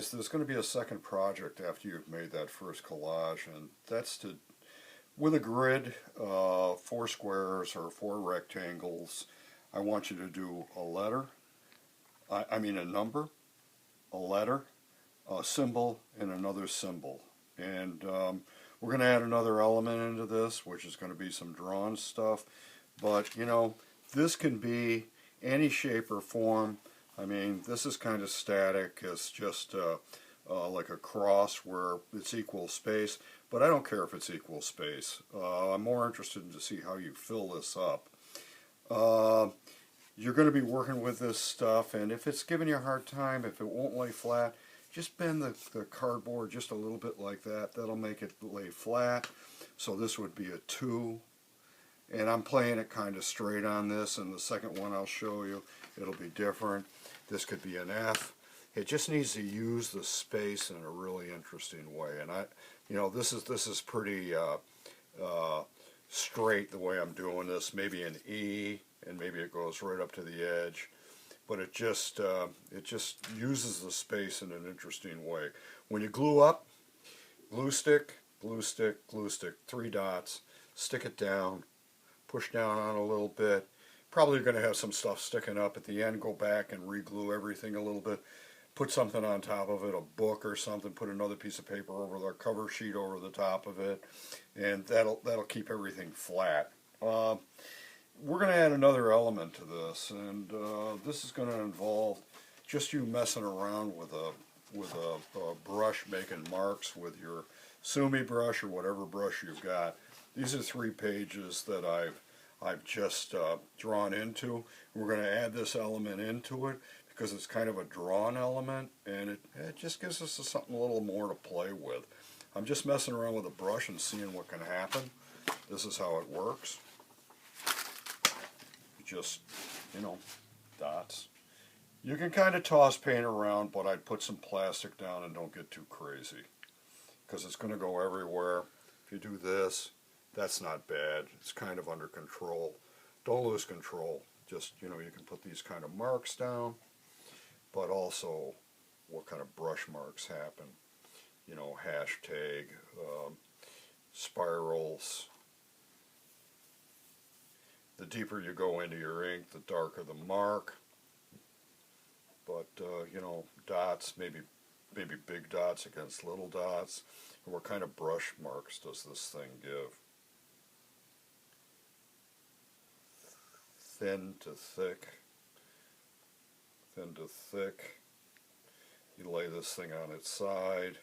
So there's going to be a second project after you've made that first collage, and that's to, with a grid, 4 squares or 4 rectangles, I want you to do a letter, I mean a number, a letter, a symbol, and another symbol. And we're going to add another element into this, which is going to be some drawn stuff. But, you know, this can be any shape or form. I mean, this is kind of static. It's just like a cross where it's equal space. But I don't care if it's equal space. I'm more interested in to see how you fill this up. You're going to be working with this stuff, and if it's giving you a hard time, if it won't lay flat, just bend the cardboard just a little bit like that. That'll make it lay flat. So this would be a 2. And I'm playing it kind of straight on this, and the second one I'll show you, it'll be different. This could be an F. It just needs to use the space in a really interesting way. And you know, this is pretty straight the way I'm doing this. Maybe an E, and maybe it goes right up to the edge. But it just uses the space in an interesting way. When you glue up, glue stick, glue stick, glue stick, 3 dots, stick it down, push down on a little bit. Probably going to have some stuff sticking up at the end. Go back and re-glue everything a little bit. Put something on top of it, a book or something. Put another piece of paper over the cover sheet over the top of it, and that'll keep everything flat. We're going to add another element to this, and this is going to involve just you messing around with a brush, making marks with your Sumi brush or whatever brush you've got. These are 3 pages that I've just drawn into. We're going to add this element into it because it's kind of a drawn element, and it just gives us something a little more to play with. I'm just messing around with a brush and seeing what can happen. This is how it works. Just, you know, dots. You can kind of toss paint around, but I'd put some plastic down and don't get too crazy because it's going to go everywhere. If you do this, that's not bad. It's kind of under control. Don't lose control. Just, you know, you can put these kind of marks down, but also what kind of brush marks happen. You know, hashtag, spirals. The deeper you go into your ink, the darker the mark. But, you know, dots, maybe big dots against little dots. And what kind of brush marks does this thing give? Thin to thick. Thin to thick. You lay this thing on its side.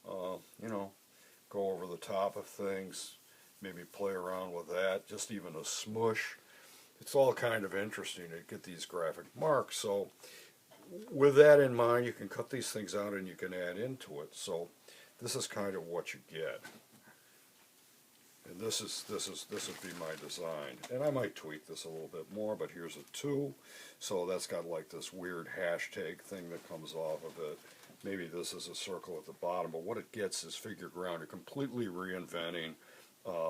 You know, go over the top of things. Maybe play around with that, just even a smush. It's all kind of interesting to get these graphic marks. So with that in mind, you can cut these things out and you can add into it. So this is kind of what you get. And this would be my design. And I might tweak this a little bit more, but here's a 2. So that's got like this weird hashtag thing that comes off of it. Maybe this is a circle at the bottom, but what it gets is figure ground. You're completely reinventing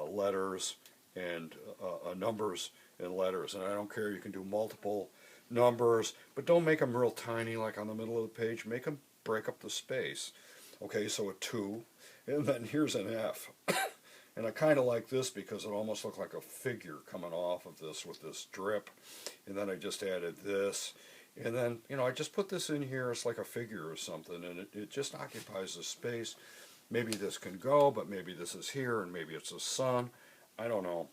letters and numbers and letters, and I don't care, you can do multiple numbers, but don't make them real tiny like on the middle of the page. Make them break up the space. Okay, so a 2, and then here's an F. And I kind of like this because it almost looked like a figure coming off of this with this drip, and then I just added this, and then, you know, I just put this in here. It's like a figure or something, and it just occupies the space. Maybe this can go, but maybe this is here, and maybe it's a sun. I don't know.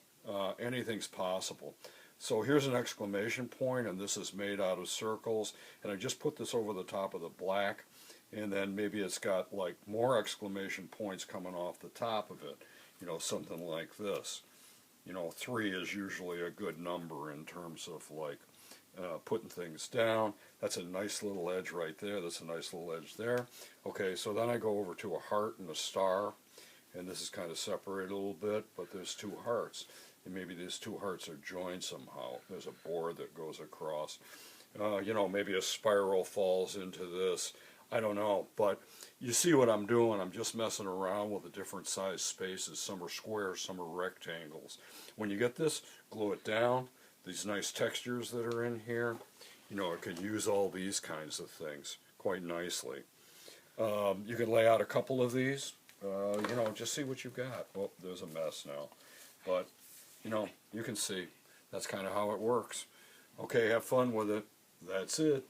Anything's possible. So here's an exclamation point, and this is made out of circles, and I just put this over the top of the black, and then maybe it's got like more exclamation points coming off the top of it. You know, something like this. You know, 3 is usually a good number in terms of like putting things down. That's a nice little edge right there. That's a nice little edge there. Okay, so then I go over to a heart and a star, and this is kind of separated a little bit, but there's 2 hearts, and maybe these 2 hearts are joined somehow. There's a board that goes across. You know, maybe a spiral falls into this. I don't know, but you see what I'm doing. I'm just messing around with the different size spaces. Some are squares, some are rectangles. When you get this, glue it down. These nice textures that are in here, you know, it could use all these kinds of things quite nicely. You can lay out a couple of these, you know, just see what you've got. Oh, there's a mess now. But, you know, you can see that's kind of how it works. Okay, have fun with it. That's it.